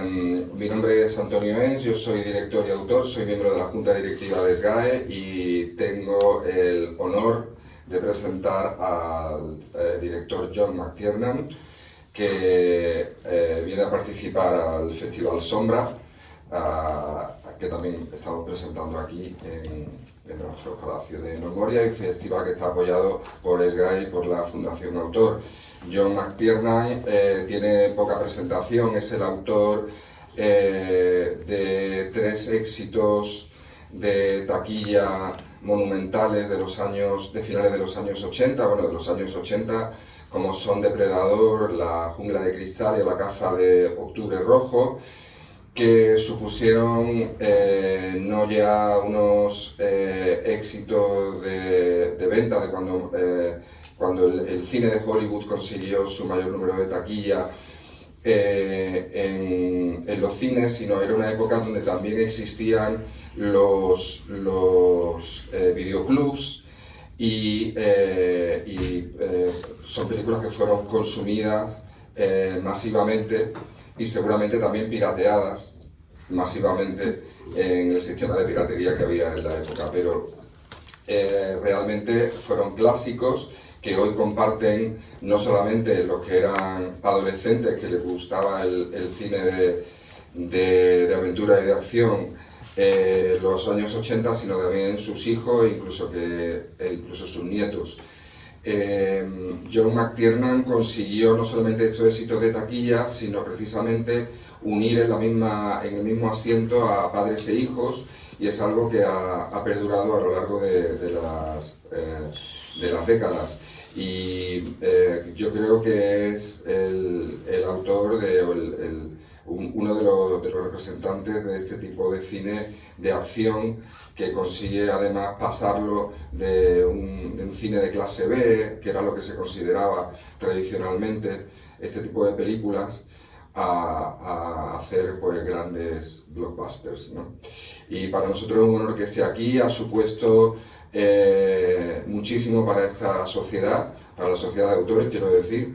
Mi nombre es Antonio Ens, yo soy director y autor, soy miembro de la Junta Directiva de SGAE y tengo el honor de presentar al director McTiernan, que viene a participar al Festival Sombra, que también estamos presentando aquí en nuestro Palacio de Memoria, y festival que está apoyado por SGAE y por la Fundación Autor. McTiernan tiene poca presentación, es el autor de 3 éxitos de taquilla monumentales de finales de los años 80, de los años 80, como son Depredador, la Jungla de Cristal y la caza de Octubre Rojo, que supusieron no ya unos éxitos de venta de cuando el cine de Hollywood consiguió su mayor número de taquilla en los cines, sino era una época donde también existían los videoclubs y son películas que fueron consumidas masivamente y seguramente también pirateadas masivamente en el sistema de piratería que había en la época, pero realmente fueron clásicos que hoy comparten no solamente los que eran adolescentes, que les gustaba el cine de aventura y de acción los años 80, sino también sus hijos e incluso sus nietos. McTiernan consiguió no solamente estos éxitos de taquilla, sino precisamente unir en el mismo asiento a padres e hijos, y es algo que ha perdurado a lo largo de las décadas. Y yo creo que es el autor uno de los representantes de este tipo de cine de acción, que consigue además pasarlo de un cine de clase B, que era lo que se consideraba tradicionalmente este tipo de películas, a hacer grandes blockbusters, ¿no? Y para nosotros es un honor que esté aquí. Ha supuesto muchísimo para esta sociedad, para la sociedad de autores, quiero decir,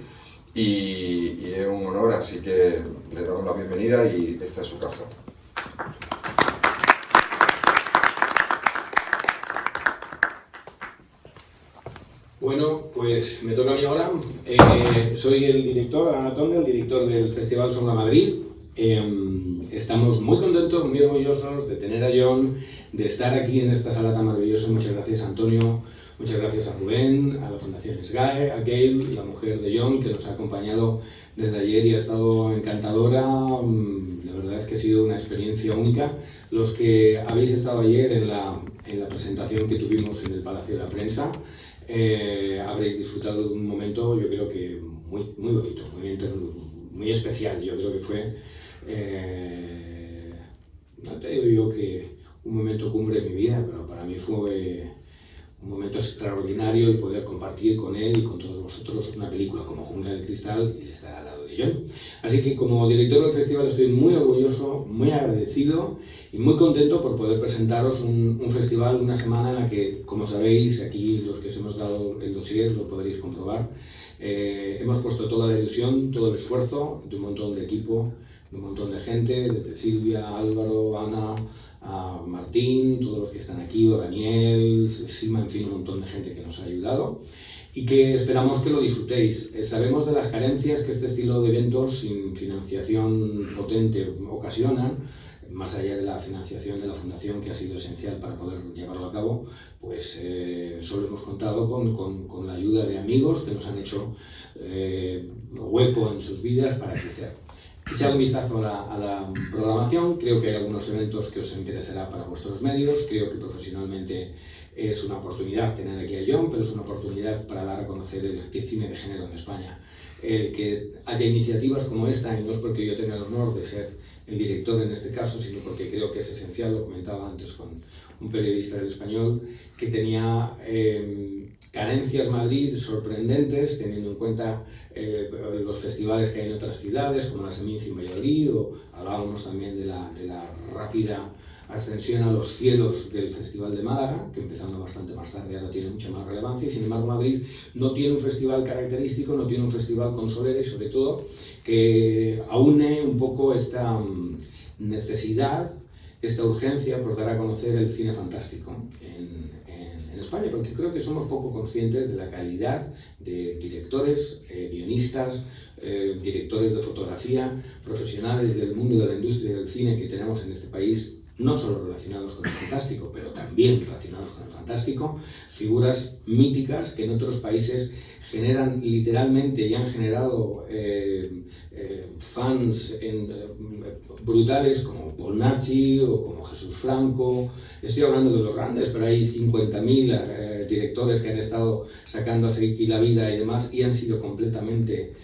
y es un honor, así que le damos la bienvenida y esta es su casa. Bueno, pues me toca a mí ahora. Soy el director, el director del Festival Sombra Madrid. Estamos muy contentos, muy orgullosos de tener a John, de estar aquí en esta sala tan maravillosa. Muchas gracias, Antonio, muchas gracias a Rubén, a la Fundación SGAE, a Gail, la mujer de John, que nos ha acompañado desde ayer y ha estado encantadora. La verdad es que ha sido una experiencia única. Los que habéis estado ayer en la presentación que tuvimos en el Palacio de la Prensa, habréis disfrutado de un momento, yo creo que muy bonito, muy especial. Yo creo que fue, no te digo yo que un momento cumbre de mi vida, pero para mí fue un momento extraordinario el poder compartir con él y con todos vosotros una película como Jungla de Cristal y estar al lado de John. Así que como director del festival estoy muy orgulloso, muy agradecido y muy contento por poder presentaros un festival, una semana en la que, como sabéis, aquí los que os hemos dado el dossier lo podréis comprobar, hemos puesto toda la ilusión, todo el esfuerzo de un montón de equipo, de un montón de gente, desde Silvia, Álvaro, Ana, a Martín, todos los que están aquí, o Daniel, Sima, en fin, un montón de gente que nos ha ayudado y que esperamos que lo disfrutéis. Sabemos de las carencias que este estilo de eventos sin financiación potente ocasionan, más allá de la financiación de la Fundación, que ha sido esencial para poder llevarlo a cabo, pues solo hemos contado con la ayuda de amigos que nos han hecho hueco en sus vidas para crecer. Echad un vistazo a la programación. Creo que hay algunos eventos que os interesará para vuestros medios. Creo que profesionalmente es una oportunidad tener aquí a John, pero es una oportunidad para dar a conocer el cine de género en España. El que haya iniciativas como esta, y no es porque yo tenga el honor de ser el director en este caso, sino porque creo que es esencial, lo comentaba antes con un periodista del Español, que tenía carencias Madrid sorprendentes, teniendo en cuenta los festivales que hay en otras ciudades, como la Seminci en Valladolid, o hablábamos también de la rápida ascensión a los cielos del Festival de Málaga, que empezando bastante más tarde ahora tiene mucha más relevancia, y sin embargo Madrid no tiene un festival característico, no tiene un festival con solera, y sobre todo que aúne un poco esta necesidad, esta urgencia por dar a conocer el cine fantástico en España, porque creo que somos poco conscientes de la calidad de directores, guionistas, directores de fotografía, profesionales del mundo de la industria del cine que tenemos en este país, no solo relacionados con el fantástico, pero también relacionados con el fantástico, figuras míticas que en otros países generan literalmente y han generado fans brutales como Polnacci o como Jesús Franco. Estoy hablando de los grandes, pero hay 50.000 directores que han estado sacando aquí la vida y demás y han sido completamente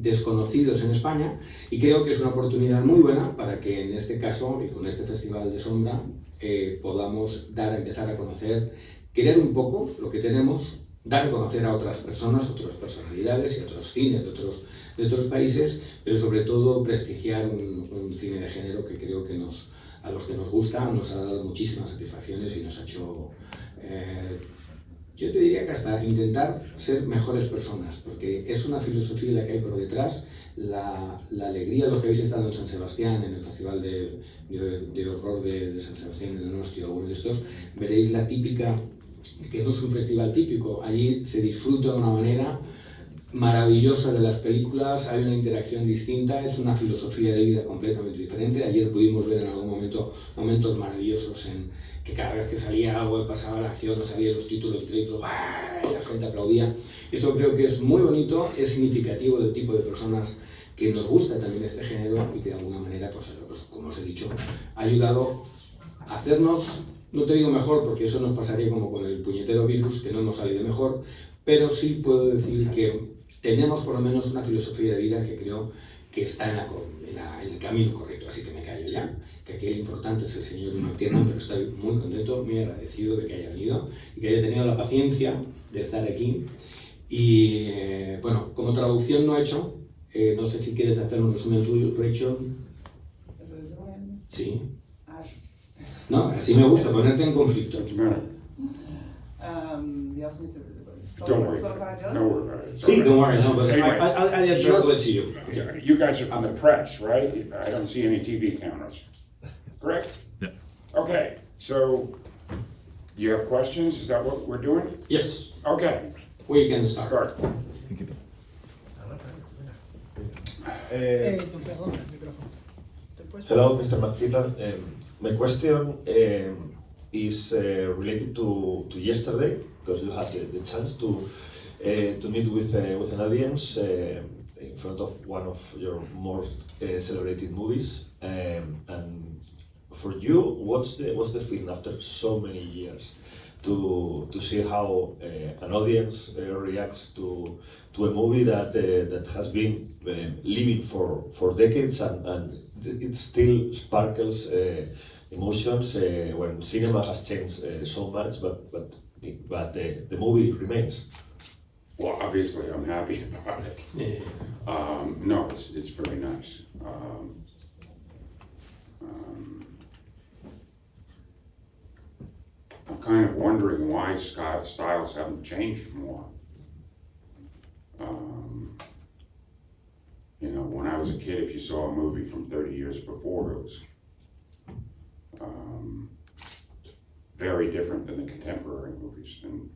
desconocidos en España, y creo que es una oportunidad muy buena para que en este caso y con este Festival de Sombra podamos empezar a conocer, querer un poco lo que tenemos, dar a conocer a otras personas, otras personalidades y otros cines de otros países, pero sobre todo prestigiar un cine de género que creo que a los que nos gusta nos ha dado muchísimas satisfacciones y nos ha hecho, yo te diría que hasta intentar ser mejores personas, porque es una filosofía la que hay por detrás, la alegría, los que habéis estado en San Sebastián, en el Festival de Horror de San Sebastián de Donosti o alguno de estos, veréis la típica, que no es un festival típico, allí se disfruta de una manera maravillosa de las películas, hay una interacción distinta, es una filosofía de vida completamente diferente. Ayer pudimos ver en algún momento momentos maravillosos en que cada vez que salía algo, pasaba la acción o salían los títulos de crédito, y la gente aplaudía. Eso creo que es muy bonito, es significativo del tipo de personas que nos gusta también este género y que de alguna manera, pues como os he dicho, ha ayudado a hacernos, no te digo mejor porque eso nos pasaría como con el puñetero virus, que no hemos salido mejor, pero sí puedo decir que tenemos por lo menos una filosofía de vida que creo que está en el camino correcto, así que me callo ya, que aquí el importante es el señor McTiernan, pero estoy muy contento, muy agradecido de que haya venido y que haya tenido la paciencia de estar aquí. Y bueno, como traducción no he hecho, no sé si quieres hacer un resumen tuyo, Rachel. ¿Resumen? Sí. No, así me gusta, ponerte en conflicto. Don't worry. No worry about it. Sí, don't worry, no, but Anyway, I'll translate to you. Okay. You guys are from the press, right? I don't see any TV cameras. Correct? Yeah. Okay, so you have questions? Is that what we're doing? Yes, Okay, we can start. start. Hello, Mr. McTiernan. My question is related to yesterday, because you had the chance to meet with an audience in front of one of your most celebrated movies. And for you, what's the feeling after so many years to see how an audience reacts to a movie that has been living for decades and it still sparkles emotions when cinema has changed so much, but the movie remains. Well, obviously, I'm happy about it. No, it's very nice. I'm kind of wondering why styles haven't changed more. You know, when I was a kid, if you saw a movie from 30 years before, it was very different than the contemporary movies. And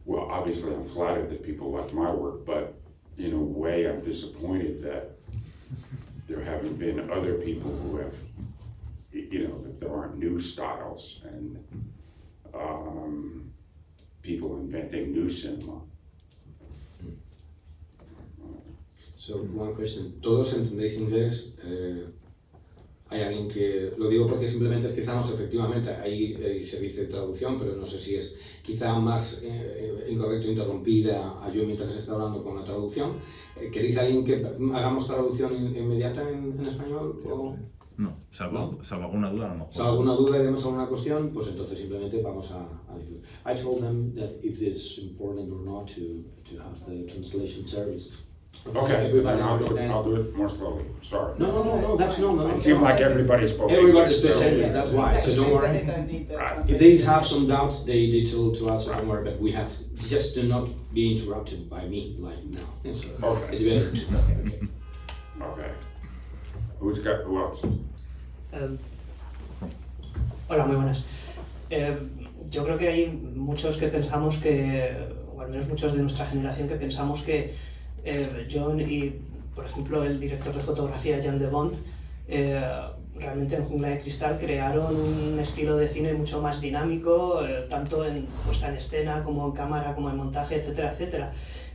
well, obviously I'm flattered that people like my work, but in a way I'm disappointed that there haven't been other people who have, you know, that there aren't new styles and people inventing new cinema. So, one question. ¿Todos entendéis inglés? Hay alguien que... Lo digo porque simplemente es que estamos efectivamente... Hay servicio de traducción, pero no sé si es quizá más incorrecto interrumpir a yo mientras está hablando con la traducción. ¿Queréis alguien que hagamos traducción inmediata en español? O... No, salvo alguna duda a lo mejor. Si hay alguna duda y vemos alguna cuestión, pues entonces simplemente vamos a decir. I told them that if it's important or not to have the translation service. Okay, Everybody then understand. I'll do it more slowly, sorry. No, that's no. It seemed like everybody spoke Everybody English, speaks so- English, that's why, so don't They worry. don't need the Right. If they have some doubts, they told to us, so don't worry, but we have, just to not be interrupted by me, like now. So Okay. it's better to, Okay. Who else? Hola, muy buenas. Yo creo que hay muchos que pensamos que, o al menos muchos de nuestra generación que pensamos que John y, por ejemplo, el director de fotografía Jan de Bont, realmente en Jungla de Cristal crearon un estilo de cine mucho más dinámico, tanto en puesta en escena como en cámara, como en montaje, etcétera, etcétera.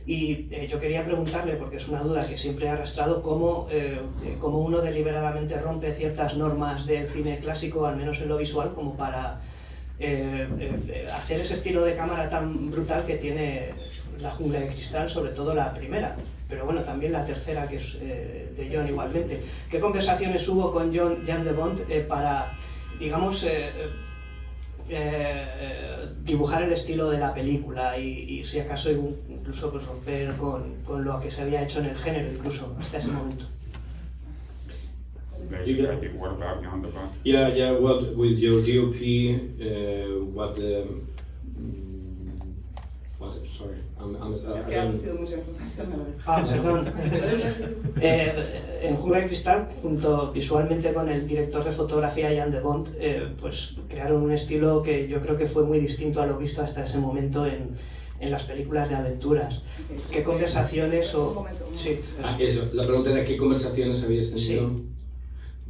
Y yo quería preguntarle, porque es una duda que siempre he arrastrado, cómo uno deliberadamente rompe ciertas normas del cine clásico, al menos en lo visual, como para hacer ese estilo de cámara tan brutal que tiene la Jungla de Cristal, sobre todo la primera, pero bueno, también la tercera, que es de John igualmente. ¿Qué conversaciones hubo con Jan de Bont para, digamos, dibujar el estilo de la película y si acaso incluso pues, romper con lo que se había hecho en el género, incluso hasta ese momento? What about Jan de Bont? yeah, what with your DOP, sorry, Es I que ha don't. sido mucha información a la vez. Ah, perdón. En Jungla de Cristal, junto visualmente con el director de fotografía Jan de Bont, pues crearon un estilo que yo creo que fue muy distinto a lo visto hasta ese momento en las películas de aventuras. ¿Qué conversaciones o...? Un momento. Sí. Eso, la pregunta era qué conversaciones habías tenido. Sí.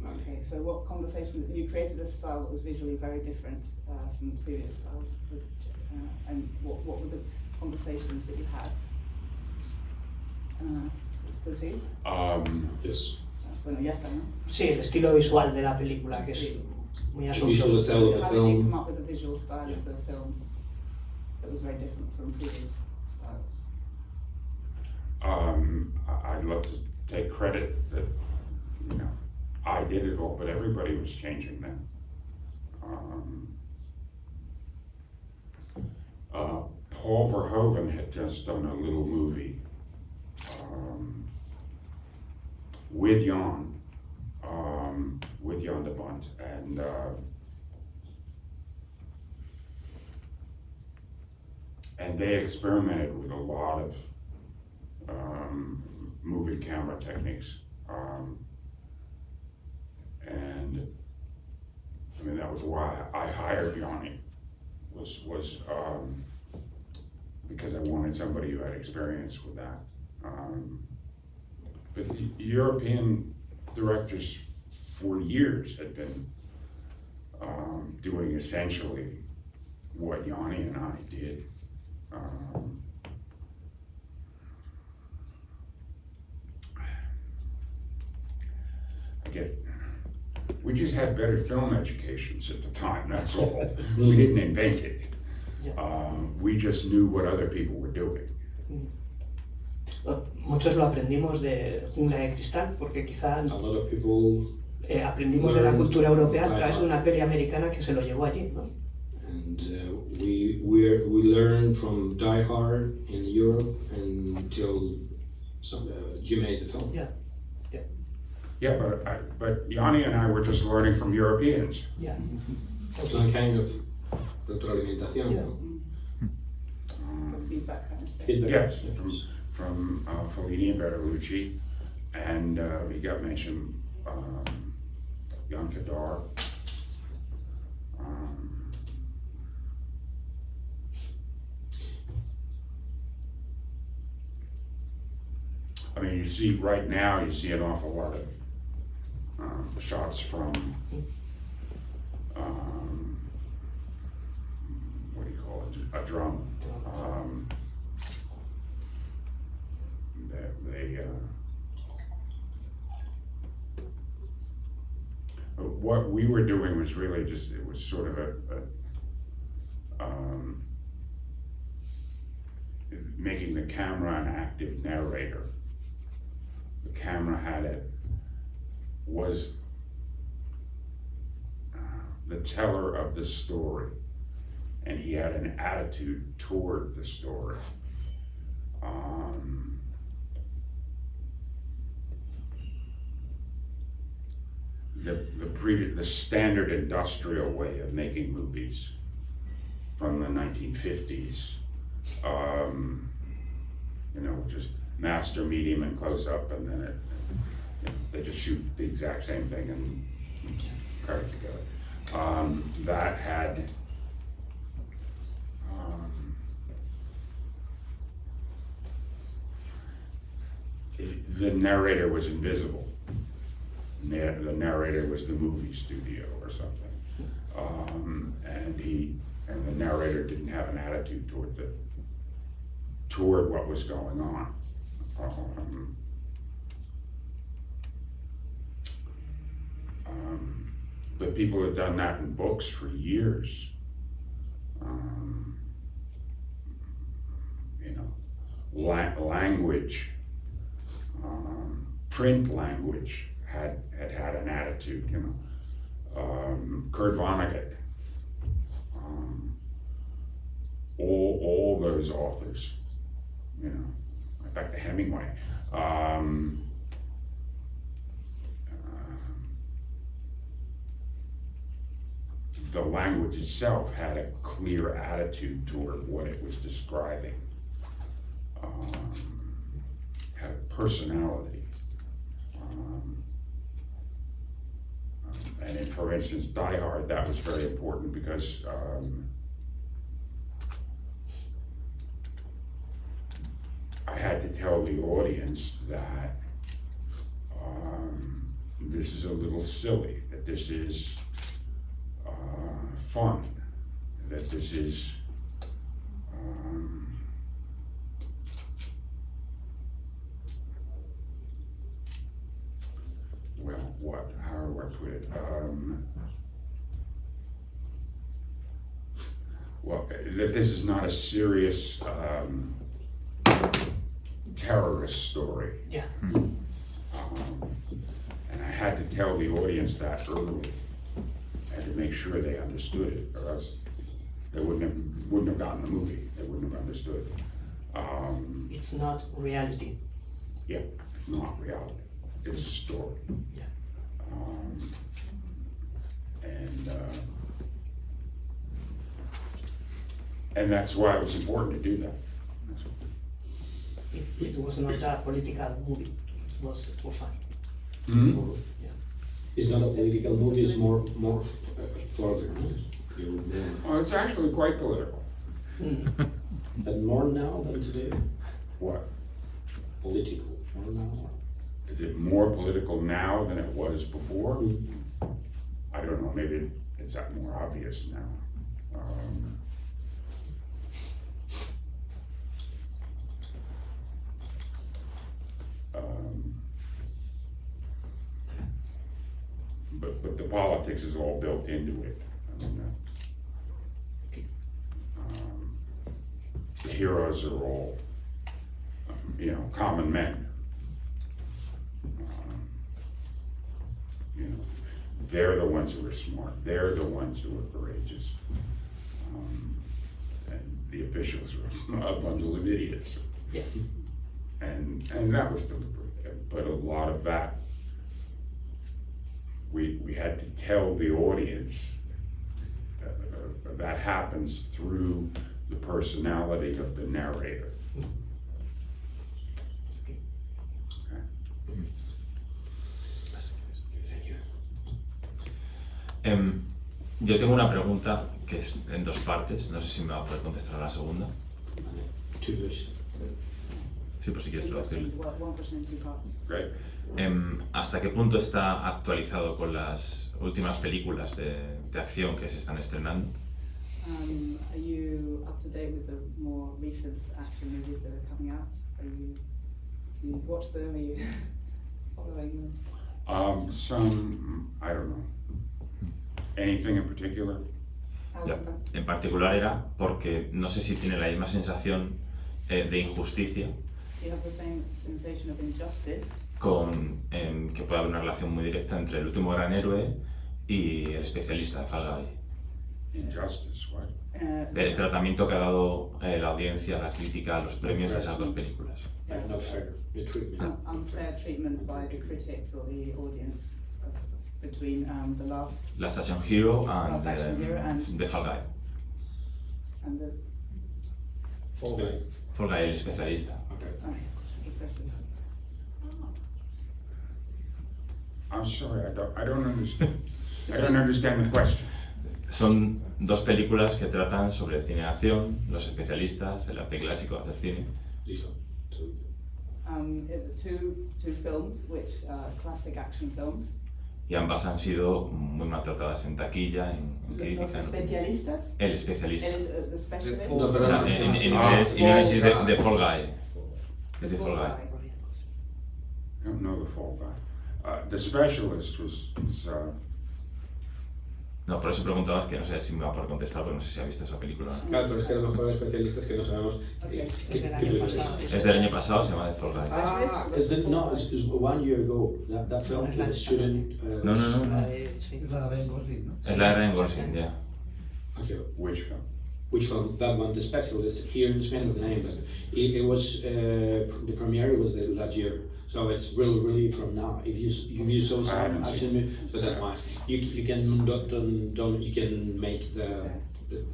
Vale. Okay, so what conversation, you created a style that was visually very different from the previous styles, and what were the conversations that you had? ¿Sí? Yes. Bueno, ya está, ¿no? Sí, el estilo visual de la película, que es muy Visual asombroso. style of the How did you film. come up with the visual style of the film that was very different from previous styles? I'd love to take credit that, you know, I did it all, but everybody was changing then. Paul Verhoeven had just done a little movie with Jan de Bont, and they experimented with a lot of moving camera techniques, and I mean that was why I hired Yanni, was because I wanted somebody who had experience with that. But the European directors for years had been doing essentially what Yanni and I did. I guess we just had better film educations at the time, that's all. We didn't invent it. We just knew what other people were doing. Muchos lo aprendimos de Jungla de Cristal, porque quizá A lot of people, aprendimos de la cultura europea a través de una peli americana que se lo llevó allí, ¿no? and we learned from Die Hard in Europe until you made the film. Yeah. Yeah, but Yanni and I were just learning from Europeans. Yeah. Some kind of retroalimentación. Yeah. ¿no? The feedback kind of thing. Feedback. Yes, from Fellini and Bertolucci, and we got mentioned Jan Kadar. I mean, you see right now, you see an awful lot of shots from what do you call it? A drum. What we were doing was really just, it was sort of making the camera an active narrator. The camera was the teller of the story, and he had an attitude toward the story. The standard industrial way of making movies from the 1950s, you know, just master, medium, and close up, and then they just shoot the exact same thing and cut it together. That had the narrator was invisible. The narrator was the movie studio or something, and the narrator didn't have an attitude toward what was going on. But people have done that in books for years. You know, language, print language had an attitude. You know, Kurt Vonnegut, all those authors. You know, back to Hemingway. The language itself had a clear attitude toward what it was describing, had a personality. And for instance, Die Hard, that was very important because I had to tell the audience that this is a little silly, that this is fun, that this is well, how do I put it? Well, that this is not a serious terrorist story. Yeah. And I had to tell the audience that early. I had to make sure they understood it, or else they wouldn't have gotten the movie. They wouldn't have understood. It's not reality. Yeah, it's not reality. It's a story. Yeah. And that's why it was important to do that. It was not a political movie. It was for fun. Mm-hmm. Yeah. It's not a political movie, it's more further. Oh, it's actually quite political. But more now than today? What? Political, more now? Is it more political now than it was before? Mm-hmm. I don't know, maybe it's more obvious now. But the politics is all built into it. I mean, the heroes are all, you know, common men. You know, they're the ones who are smart. They're the ones who are courageous. And the officials are a bundle of idiots. Yeah. And that was deliberate. But a lot of that, we had to tell the audience that happens through the personality of the narrator. Okay. Yo tengo una pregunta que es en dos partes, no sé si me va a poder contestar a la segunda. Sí, por si quieres traducirlo. One question in two parts. Great. ¿Hasta qué punto está actualizado con las últimas películas de acción que se están estrenando? Are you up to date with the more recent action movies that are coming out? Do you watch them? Are you following them? Some, I don't know. Anything in particular? Ya, en particular era porque no sé si tiene la misma sensación de injusticia Do you have the same sensation of injustice? con que puede haber una relación muy directa entre el último gran héroe y El especialista de Fall Guy. Injustice, what? El tratamiento que ha dado la audiencia, la crítica, los premios a esas dos películas. Not fair, the treatment. Unfair treatment by the critics or the audience between the last Last Action Hero and Last Action Hero and- The Fall Guy. and the Fall Guy. Fall Guy, el especialista. Okay. especially. I'm sorry, I don't understand. I don't understand the question. Son dos películas que tratan sobre el cine de acción, los especialistas, el arte clásico de hacer cine. These are two. Two films which are classic action films. Y ambas han sido muy maltratadas en taquilla, en Los crítica. especialistas. El especialista. The specialist. No, pero En inglés es The Fall Guy. Es The Fall Guy. I don't know the Fall Guy. The Specialist was No, por eso preguntabas que no sé si me va por contestar, porque no sé si ha visto esa película. Claro, pero es que a lo mejor hay especialistas que no sabemos Es del año pasado. Es del año pasado, se llama The Fall Guy. Ah, is it no? It's 1 year ago. That film, the student. No. Sí. Es la de Ben Gosling, ¿no? Es la de Ryan Gosling, ya. Okay. which film? Which one? That one, the specialist. Here in Spain is the name, but it was the premiere was last year. So it's really from now. If you saw I haven't some seen action movie, so that's why you can don't you can make the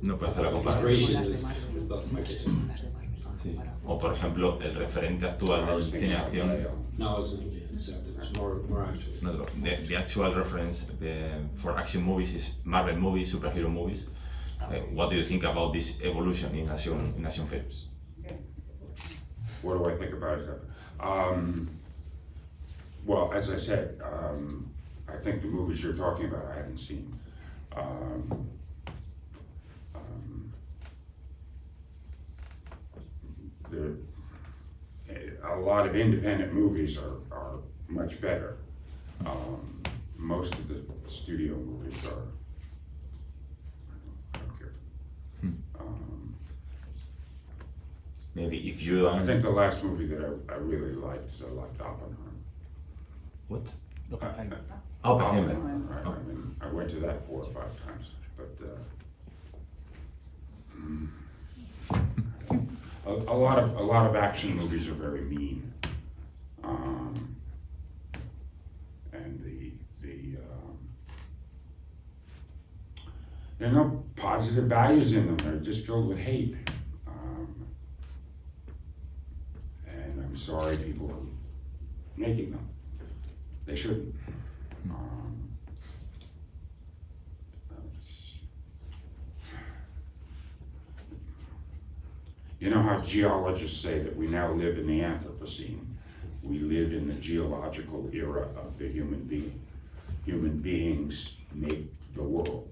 No puede hacer la comparación. comparison with both. Okay. Las de Marvel. Sí. O por ejemplo, el referente actual I was del thinking cine de of acción. Leo. No, it's more actually. No, the actual reference for action movies is Marvel movies, superhero movies. What do you think about this evolution in action films? What do I think about it? Well, as I said, I think the movies you're talking about I haven't seen. A lot of independent movies are much better. Most of the studio movies are. I don't care. Maybe if you I think the last movie that I really liked is I liked Oppenheimer. What? Oppenheimer. Oppenheimer. I mean, I went to that 4 or 5 times, but a lot of action movies are very mean, and there are no positive values in them. They're just filled with hate. And I'm sorry people are making them. They shouldn't. You know how geologists say that we now live in the Anthropocene. We live in the geological era of the human being. Human beings make the world.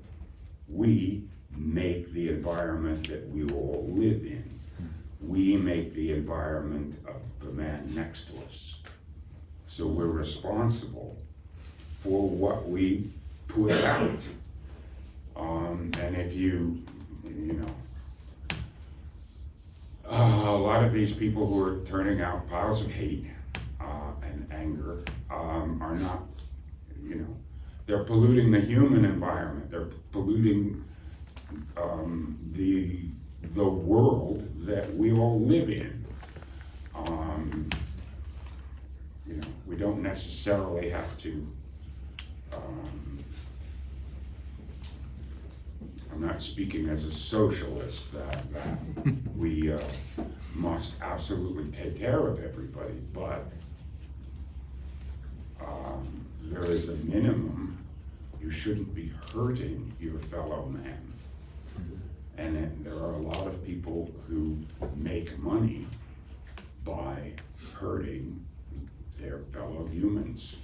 We make the environment that we all live in. We make the environment of the man next to us. So we're responsible for what we put out. And if you know, a lot of these people who are turning out piles of hate and anger are not, they're polluting the human environment. They're polluting the world that we all live in. We don't necessarily have to. I'm not speaking as a socialist that we must absolutely take care of everybody, but there is a minimum. You shouldn't be hurting your fellow man. And there are a lot of people who make money by hurting their fellow humans.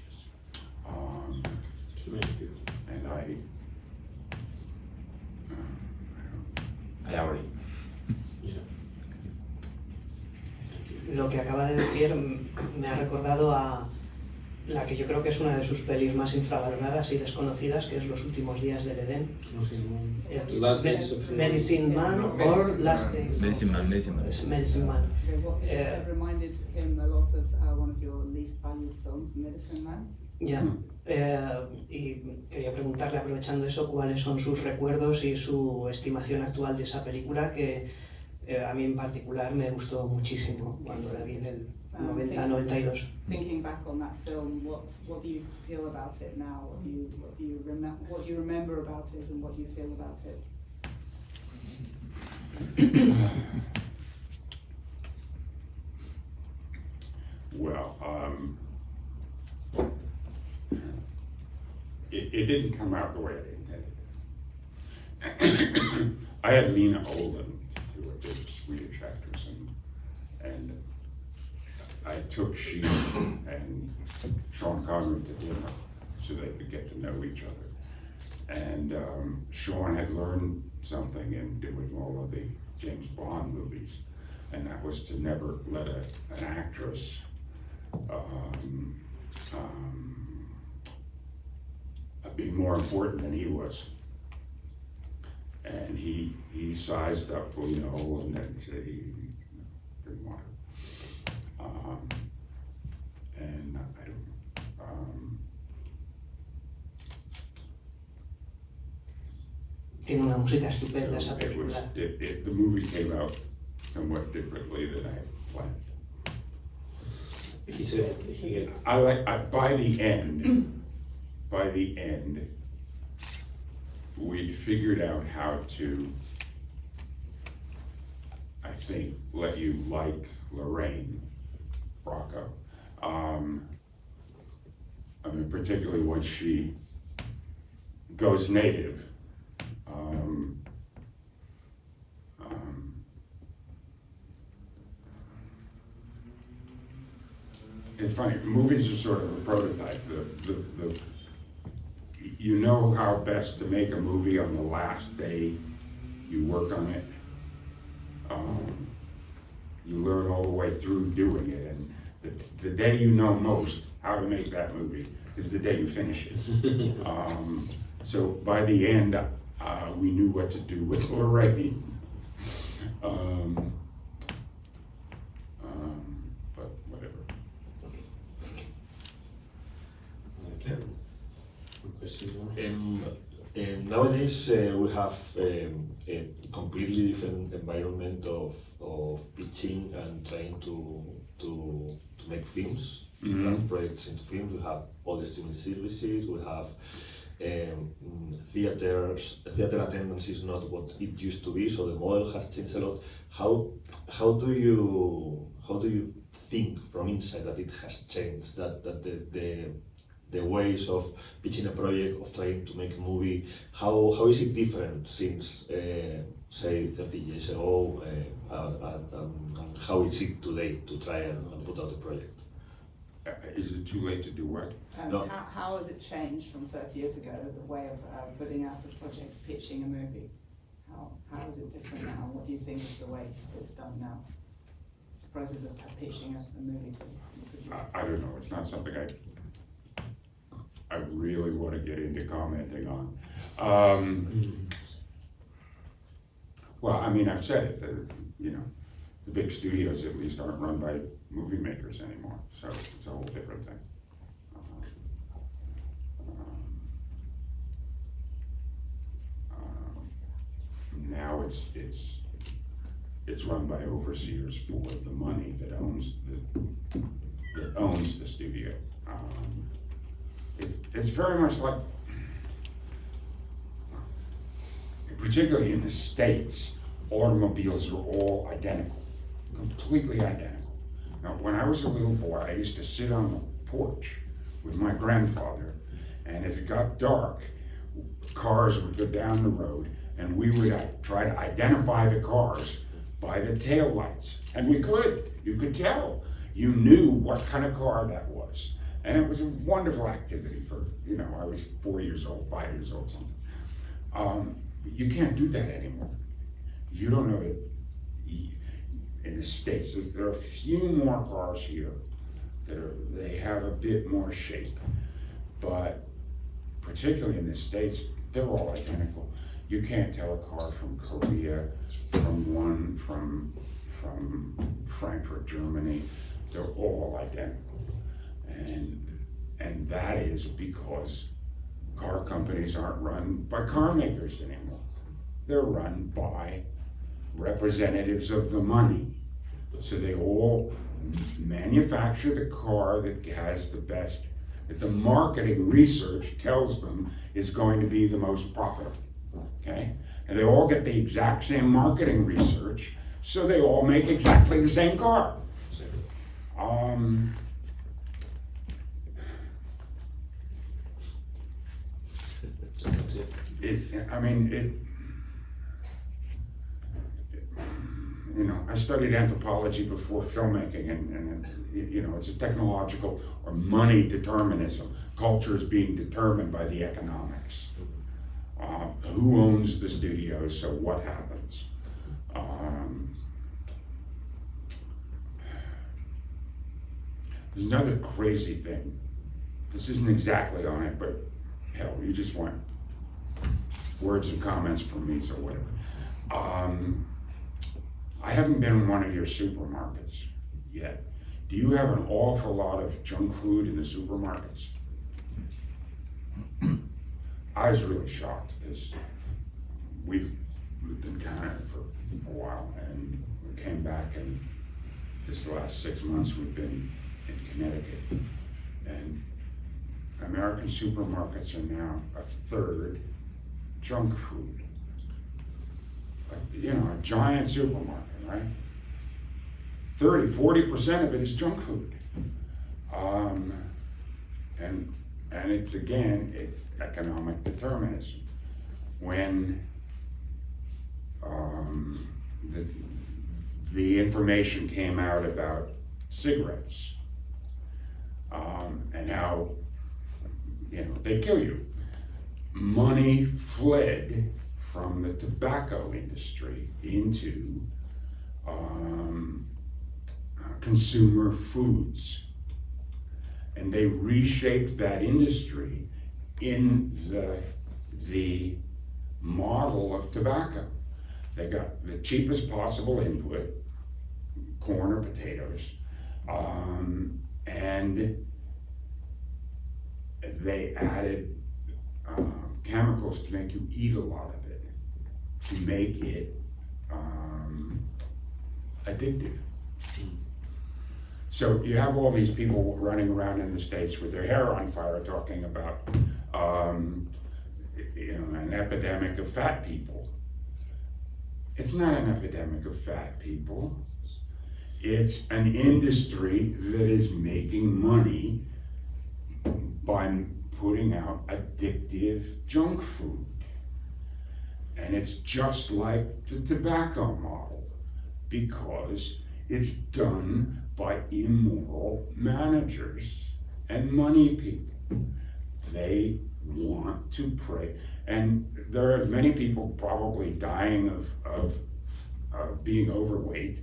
And I agree. Lo que acaba de decir me ha recordado a la que yo creo que es una de sus pelis más infravaloradas y desconocidas, que es Los últimos días del Edén. Last Days of Medicine Man or Last Days. Medicine Man. Medicine Man. It reminded him a lot of one of your least valued films, Medicine Man. Ya. Y quería preguntarle, aprovechando eso, cuáles son sus recuerdos y su estimación actual de esa película que a mí en particular me gustó muchísimo cuando la vi en el 90-92. Thinking back on that film, what do you feel about it now? What do you remember about it, and what do you feel about it? Well, it didn't come out the way I intended. I had Lena Olin, who was a big Swedish actress, and I took she and Sean Connery to dinner so they could get to know each other. And Sean had learned something in doing all of the James Bond movies, and that was to never let an actress be more important than he was. And he sized up Lena Olin and said he didn't want her. And I don't. Tiene una música estupenda esa So película. the movie came out somewhat differently than I planned. He said he By the end, we'd figured out how to, I think, let you like Lorraine Bracco. I mean, particularly when she goes native. It's funny, movies are sort of a prototype. You know how best to make a movie on the last day you work on it. You learn all the way through doing it, and the day you know most how to make that movie is the day you finish it. So by the end, we knew what to do with Lorraine. But whatever. Nowadays we have a completely different environment of pitching and trying to make films, turn projects into films. We have all the streaming services. We have theater attendance is not what it used to be, so the model has changed a lot. How do you think from inside that it has changed, that the ways of pitching a project, of trying to make a movie, how is it different since say 30 years ago, and how is it today to try and put out a project? Is it too late to do what? No. How has it changed from 30 years ago, the way of putting out a project, pitching a movie? How is it different now? What do you think is the way it's done now? The process of pitching a movie to produce? I don't know. It's not something I really want to get into commenting on. Well, I mean, I've said it. The big studios at least aren't run by movie makers anymore, so it's a whole different thing. Now it's run by overseers for the money that owns the studio. It's very much like, particularly in the States, automobiles are all identical, completely identical. Now, when I was a little boy, I used to sit on the porch with my grandfather, and as it got dark, cars would go down the road, and we would try to identify the cars by the tail lights. And you could tell. You knew what kind of car that was. And it was a wonderful activity for, I was 4 years old, 5 years old, something. You can't do that anymore. You don't know that in the States, there are a few more cars here they have a bit more shape. But particularly in the States, they're all identical. You can't tell a car from Korea, from Frankfurt, Germany. They're all identical. And And that is because car companies aren't run by car makers anymore. They're run by representatives of the money. So they all manufacture the car that has the best, that the marketing research tells them is going to be the most profitable, okay? And they all get the exact same marketing research, so they all make exactly the same car. You know, I studied anthropology before filmmaking, and you know, it's a technological or money determinism. Culture is being determined by the economics. Who owns the studios, so what happens? There's another crazy thing. This isn't exactly on it, but hell, you just want words and comments from me, so whatever. I haven't been in one of your supermarkets yet. Do you have an awful lot of junk food in the supermarkets? I was really shocked because we've lived in Canada for a while, and we came back, and this last 6 months we've been in Connecticut, and American supermarkets are now a third junk food. You know, a giant supermarket, right? 40% of it is junk food. And it's, again, it's economic determinism. When the information came out about cigarettes, and how, you know, they kill you, money fled from the tobacco industry into consumer foods. And they reshaped that industry in the model of tobacco. They got the cheapest possible input, corn or potatoes, and they added chemicals to make you eat a lot of it, to make it addictive. So you have all these people running around in the States with their hair on fire talking about you know, an epidemic of fat people. It's not an epidemic of fat people. It's an industry that is making money by putting out addictive junk food. And it's just like the tobacco model, because it's done by immoral managers and money people. They want to prey. And there are as many people probably dying of being overweight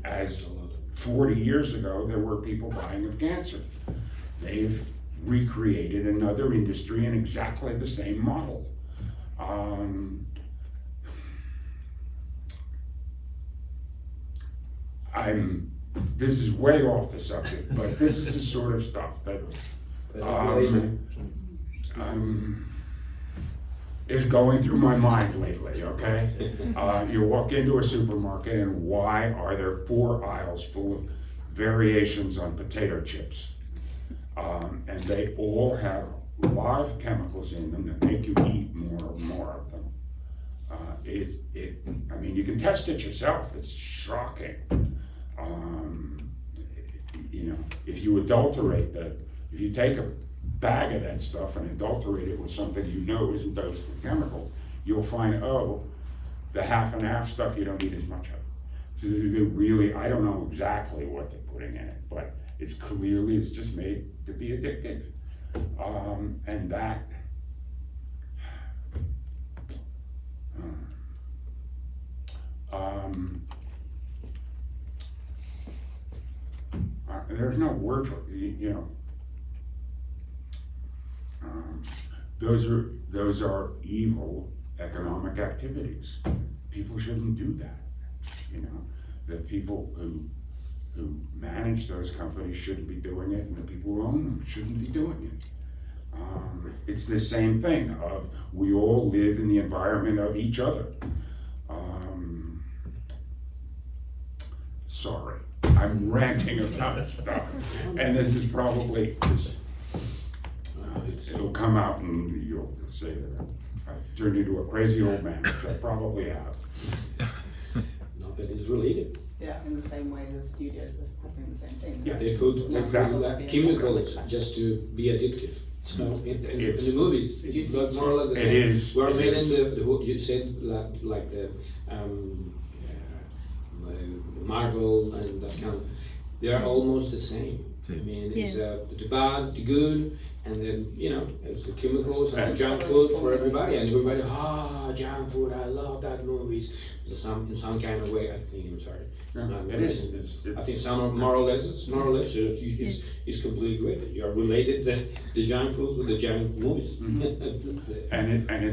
as 40 years ago there were people dying of cancer. They've recreated another industry in exactly the same model. This is way off the subject, but this is the sort of stuff that is going through my mind lately, okay? You walk into a supermarket, and why are there 4 aisles full of variations on potato chips? And they all have a lot of chemicals in them that make you eat more and more of them. I mean, you can test it yourself. It's shocking. You know, if you adulterate if you take a bag of that stuff and adulterate it with something you know isn't dosed with chemicals, you'll find, oh, the half and half stuff you don't need as much of. So they really, I don't know exactly what they're putting in it, but it's just made to be addictive. And that, there's no word for it, you know. Those are evil economic activities. People shouldn't do that. You know, the people who who manage those companies shouldn't be doing it, and the people who own them shouldn't be doing it. It's the same thing of we all live in the environment of each other. Sorry, I'm ranting about stuff, and this is probably, it'll come out and you'll say that I've turned into a crazy old man, which I probably have. Not that it's related. Yeah, in the same way the studios are having the same thing. Yeah. They put Exactly. like chemicals just to be addictive. So in the movies, it's not more or less the same. It is. We're It made is. in the what you said like the Marvel and that kind of. They are almost the same. I mean, it's the bad, the good, and then it's the chemicals and the junk food for everybody, and everybody junk food. I love that movies. In some kind of way, I think. I'm sorry. Yeah, it is. It's I think some are more or less. It's completely great. You are related the junk food with the junk movies. Mm-hmm. and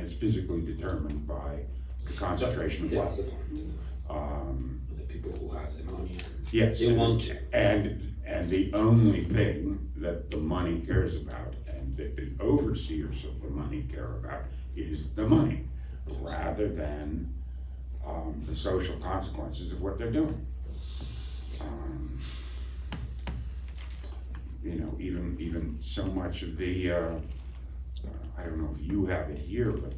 it's physically determined by the concentration of That's wealth. the point. The people who have the money. Yes, They want to. and the only thing that the money cares about, and that the overseers of the money care about, is the money, rather than the social consequences of what they're doing. Even so much of the I don't know if you have it here, but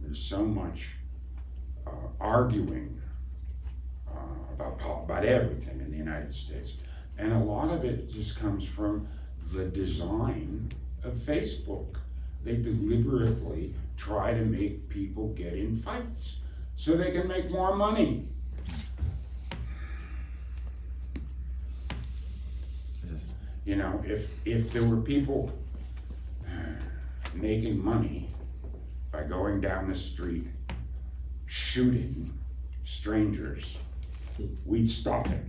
there's so much arguing about everything in the United States, and a lot of it just comes from the design of Facebook. They deliberately try to make people get in fights so they can make more money. If there were people making money by going down the street shooting strangers, we'd stop it.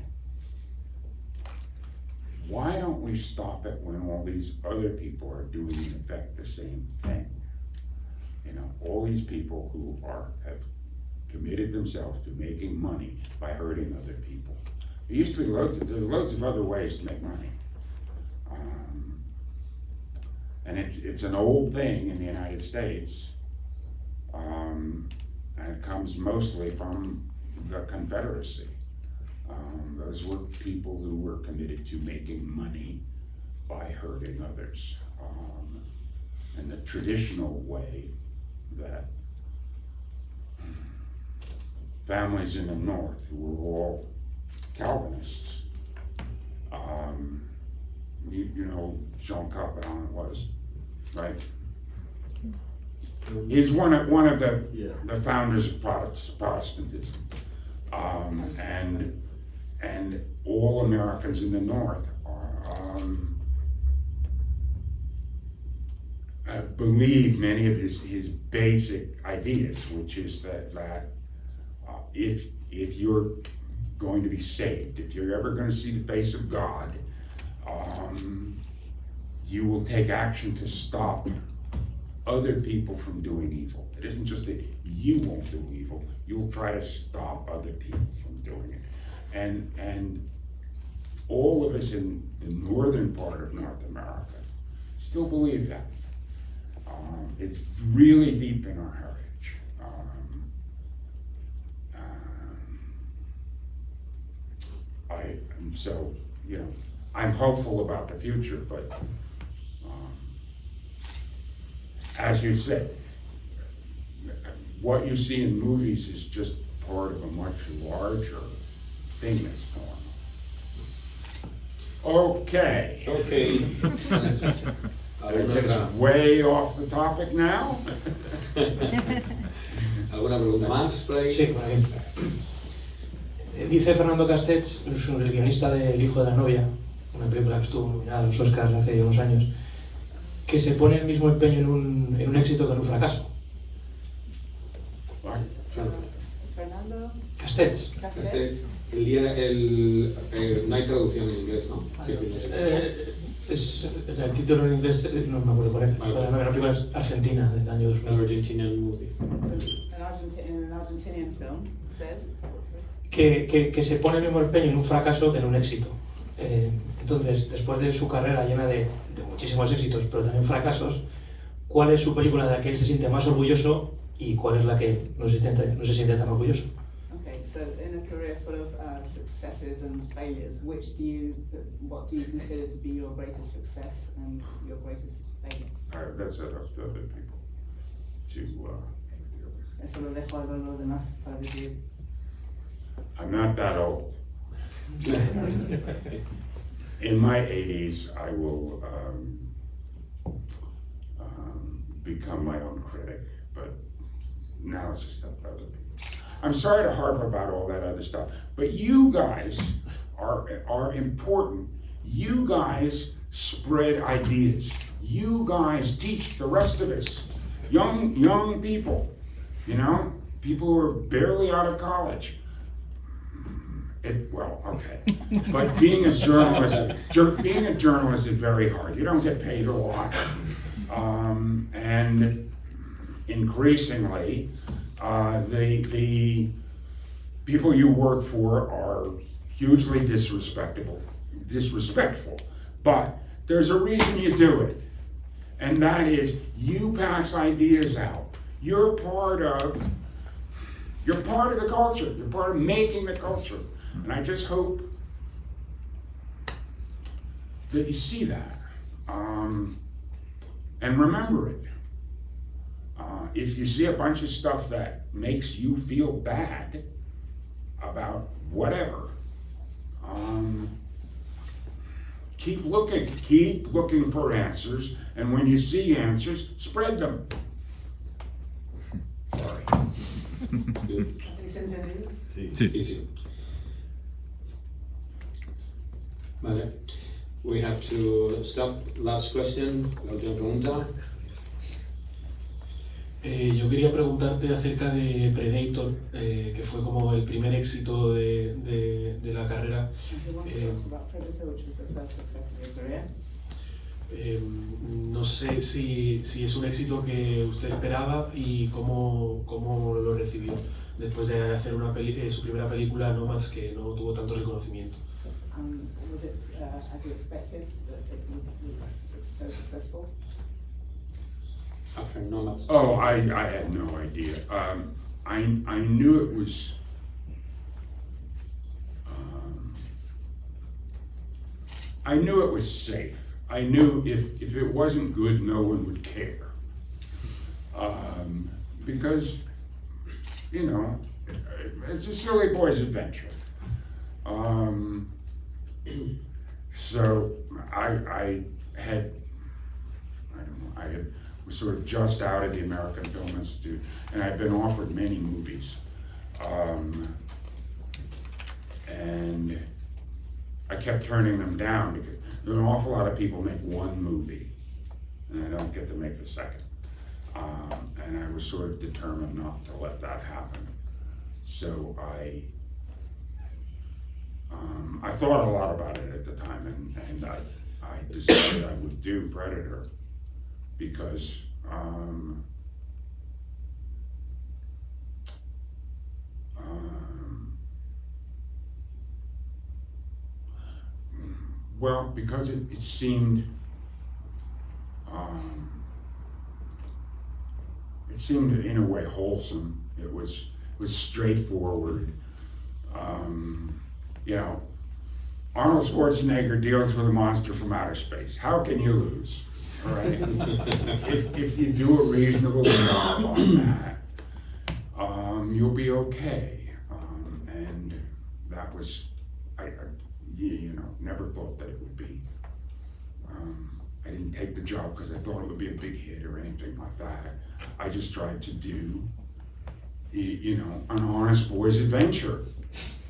Why don't we stop it when all these other people are doing in effect the same thing? All these people who have committed themselves to making money by hurting other people. There used to be loads of other ways to make money. And it's an old thing in the United States, and it comes mostly from the Confederacy. Those were people who were committed to making money by hurting others. And the traditional way that families in the North, who were all Calvinists, Jean Calvin was, right? He's one of the founders of Protestantism, and all Americans in the North believe many of his basic ideas, which is that if you're going to be saved, if you're ever going to see the face of God, you will take action to stop other people from doing evil. It isn't just that you won't do evil, you'll try to stop other people from doing it. And all of us in the northern part of North America still believe that. It's really deep in our heritage. I'm hopeful about the future, but as you said, what you see in movies is just part of a much larger thing that's going on. Okay. It's way off the topic now. ¿Alguna pregunta más por ahí? Sí, por aquí. Dice Fernando Castells, el guionista de El hijo de la novia, una película que estuvo nominada a los Oscars hace unos años, que se pone el mismo empeño en un éxito que en un fracaso. Fernando? Castells. Gracias. No hay traducción en inglés, ¿no? Quiero decir, no sé. El título en inglés no me acuerdo cuál era. Vale. La película es argentina del año 2000. Argentinian movie. An Argentinian film says, Que se pone el mismo empeño en un fracaso que en un éxito. Entonces, después de su carrera llena de muchísimos éxitos, pero también fracasos, ¿cuál es su película de la que él se siente más orgulloso y cuál es la que no se siente tan orgulloso? okay, so in a career full of successes and failures, what do you consider to be your greatest success and your greatest failure? That's up to other people to, Eso lo dejo a los demás para decidir. I'm not that old. In my 80s, I will become my own critic, but now it's just up to other people. I'm sorry to harp about all that other stuff, but you guys are important. You guys spread ideas. You guys teach the rest of us, young people, you know, people who are barely out of college. Well, okay, but being a journalist is very hard. You don't get paid a lot, and increasingly, the people you work for are hugely disrespectful. But there's a reason you do it, and that is you pass ideas out. You're part of the culture. You're part of making the culture. And I just hope that you see that, and remember it. If you see a bunch of stuff that makes you feel bad about whatever, keep looking for answers, and when you see answers, spread them. Sorry. Sí. Vale. We have to stop. Last question, la última pregunta. Yo quería preguntarte acerca de Predator, que fue como el primer éxito de la carrera. No sé si es un éxito que usted esperaba y cómo lo recibió después de hacer su primera película, Nomads, que no tuvo tanto reconocimiento. Was it as you expected that it was so successful? After Nomads. Oh, I had no idea. I knew it was. I knew it was safe. I knew if it wasn't good, no one would care. Because, you know, it's a silly boy's adventure. So I was sort of just out of the American Film Institute, and I'd been offered many movies. And I kept turning them down because an awful lot of people make one movie, and I don't get to make the second. And I was sort of determined not to let that happen. So I thought a lot about it at the time, and I decided I would do Predator because well, because it seemed in a way wholesome. It was straightforward. You know, Arnold Schwarzenegger deals with a monster from outer space. How can you lose? All right? if you do a reasonable job on that, you'll be okay. And that was, I never thought that it would be. I didn't take the job because I thought it would be a big hit or anything like that. I just tried to do, an honest boy's adventure.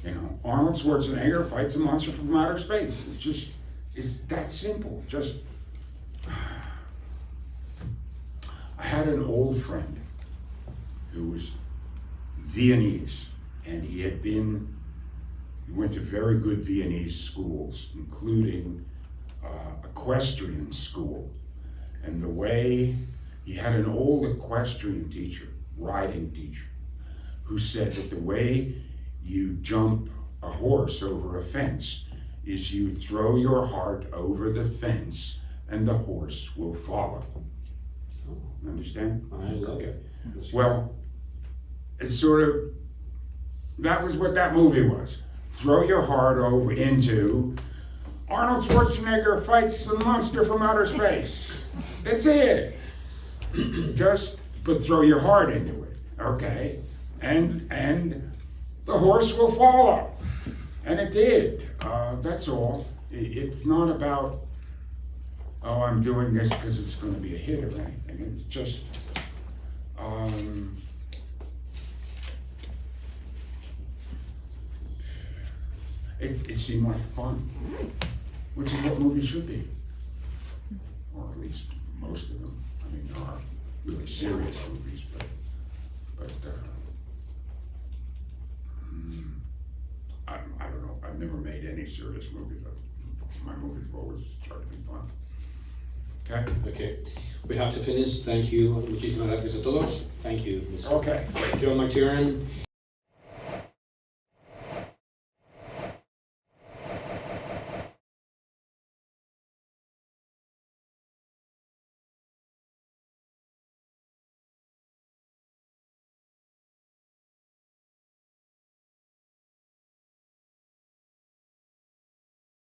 You know, Arnold Schwarzenegger fights a monster from outer space. It's that simple. I had an old friend who was Viennese, and he went to very good Viennese schools, including equestrian school. And the way, he had an old equestrian teacher, riding teacher, who said that the way you jump a horse over a fence is you throw your heart over the fence and the horse will follow. Understand? I like it. Well, it's sort of, that was what that movie was. Throw your heart over into Arnold Schwarzenegger fights the monster from outer space. That's it. But throw your heart into it, okay? And the horse will follow. And it did. That's all. It's not about, oh, I'm doing this because it's going to be a hit or anything. It's just, it seemed like fun, which is what movies should be, or at least most of them. I mean, there are really serious movies, but I don't know. I've never made any serious movies. My movies have always tried to be fun. Okay. Okay, we have to finish. Thank you. Muchísimas gracias a todos. Thank you, Mr. Okay. John McTiernan.